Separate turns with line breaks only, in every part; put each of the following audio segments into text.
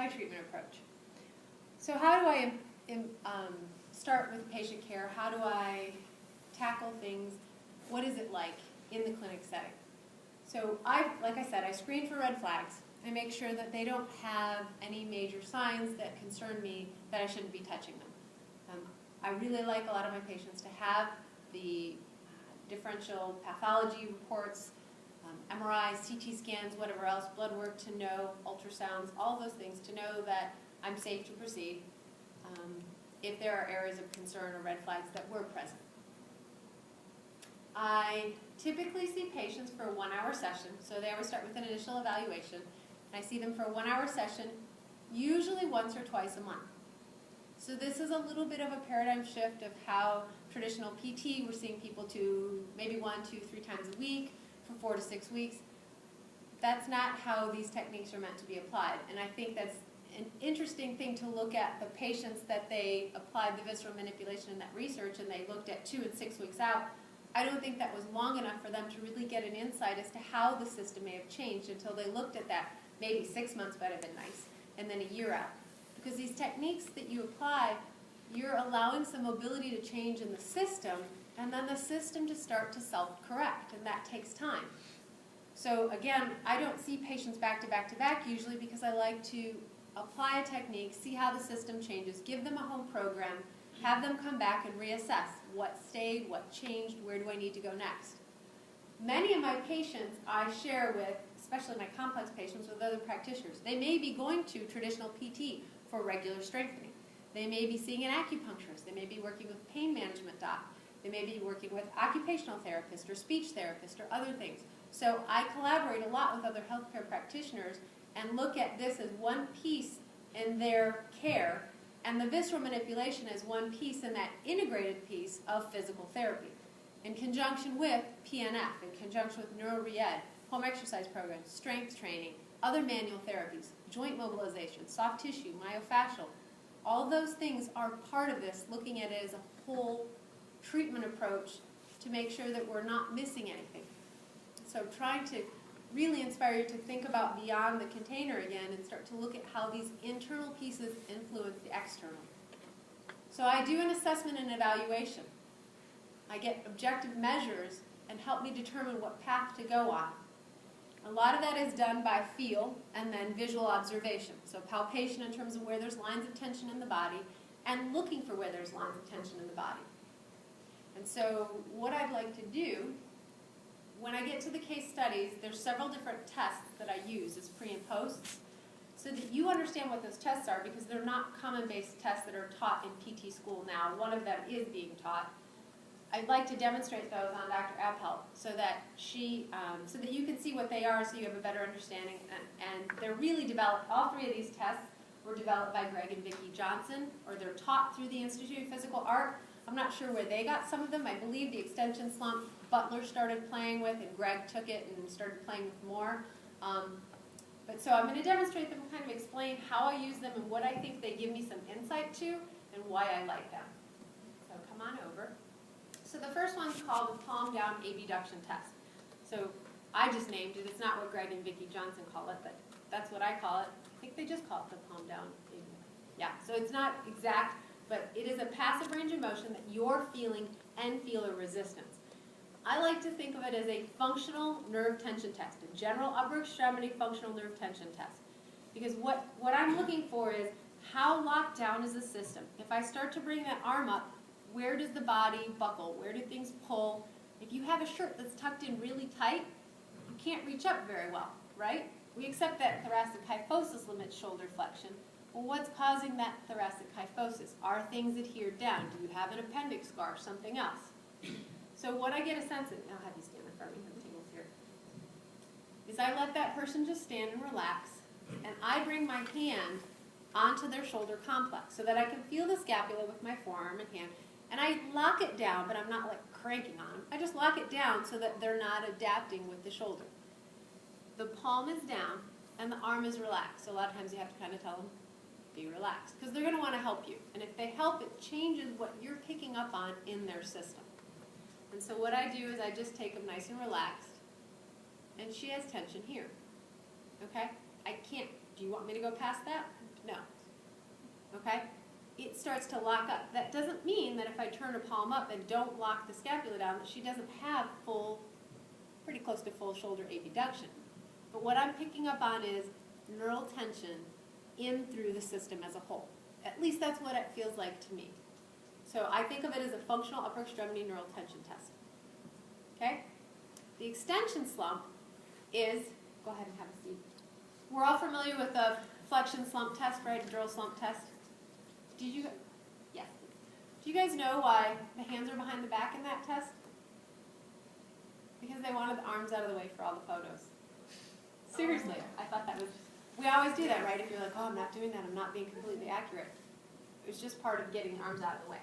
my treatment approach. So how do I start with patient care? How do I tackle things? What is it like in the clinic setting? So like I said, I screen for red flags. I make sure that they don't have any major signs that concern me that I shouldn't be touching them. I really like a lot of my patients to have the differential pathology reports, MRIs, CT scans, whatever else, blood work to know, ultrasounds, all those things to know that I'm safe to proceed if there are areas of concern or red flags that were present. I typically see patients for a 1-hour session, so they always start with an initial evaluation. And I see them for a 1-hour session, usually once or twice a month. So this is a little bit of a paradigm shift of how traditional PT, we're seeing people to maybe 1, 2, 3 times a week for 4 to 6 weeks. That's not how these techniques are meant to be applied. And I think that's an interesting thing to look at the patients that they applied the visceral manipulation in that research and they looked at 2 and 6 weeks out. I don't think that was long enough for them to really get an insight as to how the system may have changed until they looked at that. Maybe 6 months might have been nice, and then a year out. Because these techniques that you apply, you're allowing some mobility to change in the system, and then the system to start to self-correct, and that takes time. So again, I don't see patients back to back to back usually because I like to apply a technique, see how the system changes, give them a home program, have them come back and reassess what stayed, what changed, where do I need to go next. Many of my patients I share with, especially my complex patients, with other practitioners. They may be going to traditional PT for regular strengthening. They may be seeing an acupuncturist. They may be working with a pain management doc. They may be working with occupational therapist or speech therapist or other things. So I collaborate a lot with other healthcare practitioners and look at this as one piece in their care and the visceral manipulation as one piece in that integrated piece of physical therapy. In conjunction with PNF, in conjunction with neuro-re-ed, home exercise programs, strength training, other manual therapies, joint mobilization, soft tissue, myofascial, all those things are part of this, looking at it as a whole treatment approach to make sure that we're not missing anything. So trying to really inspire you to think about beyond the container again and start to look at how these internal pieces influence the external. So I do an assessment and evaluation. I get objective measures and help me determine what path to go on. A lot of that is done by feel and then visual observation. So palpation in terms of where there's lines of tension in the body and looking for where there's lines of tension in the body. And so what I'd like to do, when I get to the case studies, there's several different tests that I use as pre and posts so that you understand what those tests are because they're not common-based tests that are taught in PT school now. One of them is being taught. I'd like to demonstrate those on Dr. Appel so that so that you can see what they are so you have a better understanding. And they're really developed, all 3 of these tests were developed by Greg and Vicki Johnson, or they're taught through the Institute of Physical Art. I'm not sure where they got some of them. I believe the extension slump Butler started playing with and Greg took it and started playing with more. But so I'm going to demonstrate them and kind of explain how I use them and what I think they give me some insight to and why I like them. So come on over. So the first one's called the palm down abduction test. So I just named it. It's not what Greg and Vicki Johnson call it, but that's what I call it. I think they just call it the palm down. Yeah, so it's not exact, but it is a passive range of motion that you're feeling and feel a resistance. I like to think of it as a functional nerve tension test, a general upper extremity functional nerve tension test. Because what I'm looking for is how locked down is the system. If I start to bring that arm up, where does the body buckle? Where do things pull? If you have a shirt that's tucked in really tight, you can't reach up very well, right? We accept that thoracic kyphosis limits shoulder flexion. Well, what's causing that thoracic kyphosis? Are things adhered down? Do you have an appendix scar, something else? So what I get a sense of, I'll have you stand in front of me, the table's here, is I let that person just stand and relax, and I bring my hand onto their shoulder complex so that I can feel the scapula with my forearm and hand, and I lock it down, but I'm not like cranking on them. I just lock it down so that they're not adapting with the shoulder. The palm is down, and the arm is relaxed. So a lot of times you have to kind of tell them, be relaxed, because they're going to want to help you. And if they help, it changes what you're picking up on in their system. And so what I do is I just take them nice and relaxed, and she has tension here. Okay? I can't, do you want me to go past that? No. Okay? It starts to lock up. That doesn't mean that if I turn her palm up and don't lock the scapula down that she doesn't have full, pretty close to full shoulder abduction. But what I'm picking up on is neural tension in through the system as a whole. At least that's what it feels like to me. So I think of it as a functional upper extremity neural tension test. Okay? The extension slump is, go ahead and have a seat. We're all familiar with the flexion slump test, right? A dural slump test. Yes. Do you guys know why the hands are behind the back in that test? Because they wanted the arms out of the way for all the photos. Seriously, I thought that was, we always do that, right? If you're like, oh, I'm not doing that, I'm not being completely accurate. It was just part of getting the arms out of the way.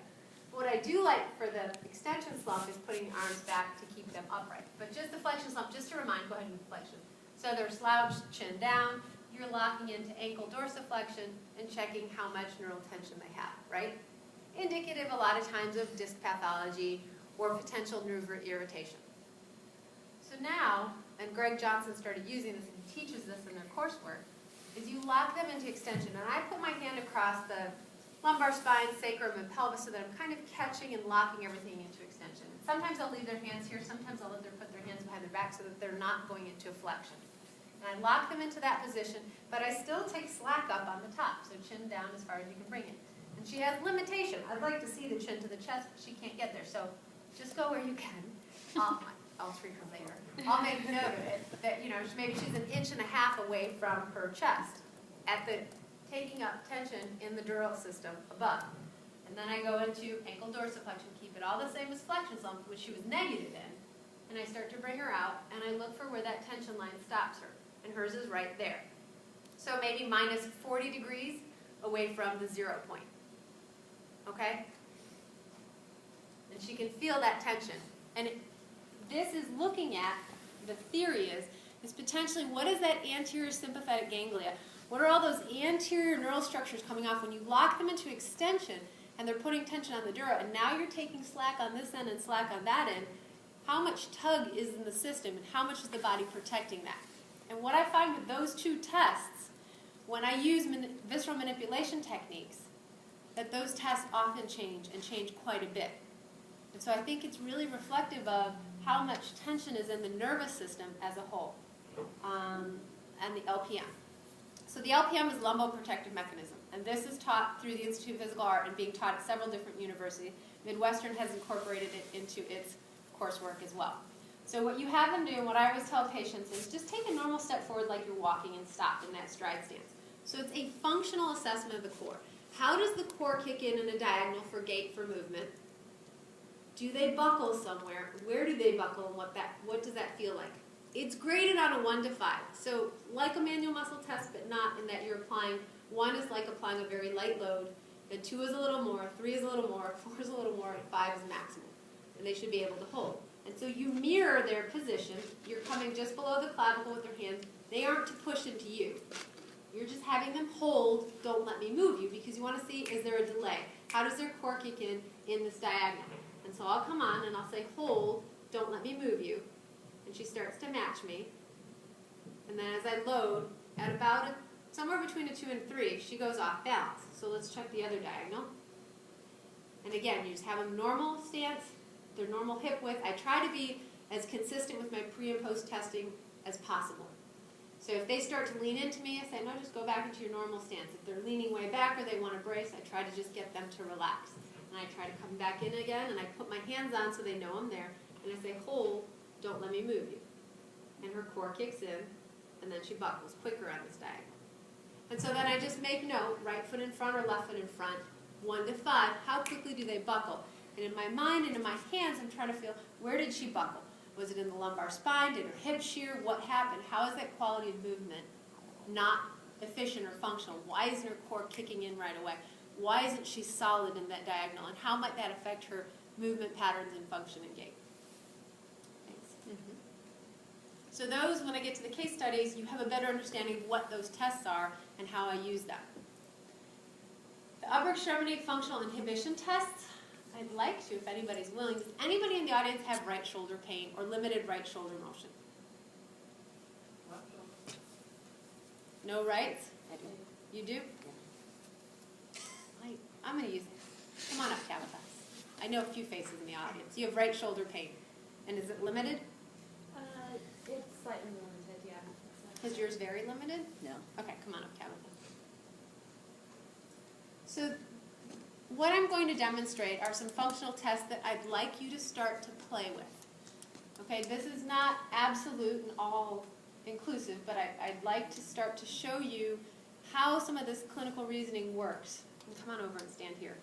What I do like for the extension slump is putting the arms back to keep them upright. But just the flexion slump, just to remind, go ahead and do flexion. So they're slouched, chin down, you're locking into ankle dorsiflexion and checking how much neural tension they have, right? Indicative a lot of times of disc pathology or potential nerve irritation. So now, and Greg Johnson started using this and he teaches this in their coursework, is you lock them into extension. And I put my hand across the lumbar spine, sacrum, and pelvis so that I'm kind of catching and locking everything into extension. Sometimes I'll leave their hands here, sometimes I'll let them put their hands behind their back so that they're not going into a flexion. And I lock them into that position, but I still take slack up on the top, so chin down as far as you can bring it. And she has limitation. I'd like to see the chin to the chest, but she can't get there. So just go where you can. I'll treat her later. I'll make note of it, that maybe she's an inch and a half away from her chest at the taking up tension in the dural system above. And then I go into ankle dorsiflexion, keep it all the same as flexion slump, which she was negative in, and I start to bring her out, and I look for where that tension line stops her, and hers is right there. So maybe minus 40 degrees away from the 0 point. Okay? And she can feel that tension. And this is looking at, the theory is potentially what is that anterior sympathetic ganglia? What are all those anterior neural structures coming off when you lock them into extension and they're putting tension on the dura, and now you're taking slack on this end and slack on that end? How much tug is in the system and how much is the body protecting that? And what I find with those two tests, when I use visceral manipulation techniques, that those tests often change and change quite a bit. And so I think it's really reflective of how much tension is in the nervous system as a whole, and the LPM. So the LPM is lumboprotective mechanism, and this is taught through the Institute of Physical Art and being taught at several different universities. Midwestern has incorporated it into its coursework as well. So what you have them do, and what I always tell patients, is just take a normal step forward like you're walking and stop in that stride stance. So it's a functional assessment of the core. How does the core kick in a diagonal for gait, for movement? Do they buckle somewhere? Where do they buckle, and what does that feel like? It's graded on a 1 to 5. So like a manual muscle test, but not in that you're applying, 1 is like applying a very light load, then 2 is a little more, 3 is a little more, 4 is a little more, and 5 is maximum. And they should be able to hold. And so you mirror their position. You're coming just below the clavicle with your hands. They aren't to push into you. You're just having them hold, don't let me move you, because you want to see, is there a delay? How does their core kick in this diagonal? And so I'll come on and I'll say, hold, don't let me move you. And she starts to match me. And then as I load, at about somewhere between a 2 and 3, she goes off balance. So let's check the other diagonal. And again, you just have them normal stance, their normal hip width. I try to be as consistent with my pre and post testing as possible. So if they start to lean into me, I say, no, just go back into your normal stance. If they're leaning way back or they want to brace, I try to just get them to relax. And I try to come back in again, and I put my hands on so they know I'm there. And I say, hold, don't let me move you. And her core kicks in, and then she buckles quicker on this diagonal. And so then I just make note, right foot in front or left foot in front, 1 to 5, how quickly do they buckle? And in my mind and in my hands, I'm trying to feel, where did she buckle? Was it in the lumbar spine? Did her hip shear? What happened? How is that quality of movement not efficient or functional? Why isn't her core kicking in right away? Why isn't she solid in that diagonal? And how might that affect her movement patterns and function and gait? Thanks. Mm-hmm. So those, when I get to the case studies, you have a better understanding of what those tests are and how I use them. The upper extremity functional inhibition tests, I'd like to, if anybody's willing. Does anybody in the audience have right shoulder pain or limited right shoulder motion? No rights? I do. You do? I'm going to use it. Come on up, Tabitha. I know a few faces in the audience. You have right shoulder pain. And is it limited?
It's slightly limited, yeah.
Is yours very limited?
No.
Okay, come on up, Tabitha. So what I'm going to demonstrate are some functional tests that I'd like you to start to play with. Okay, this is not absolute and all inclusive, but I'd like to start to show you how some of this clinical reasoning works. And come on over and stand here.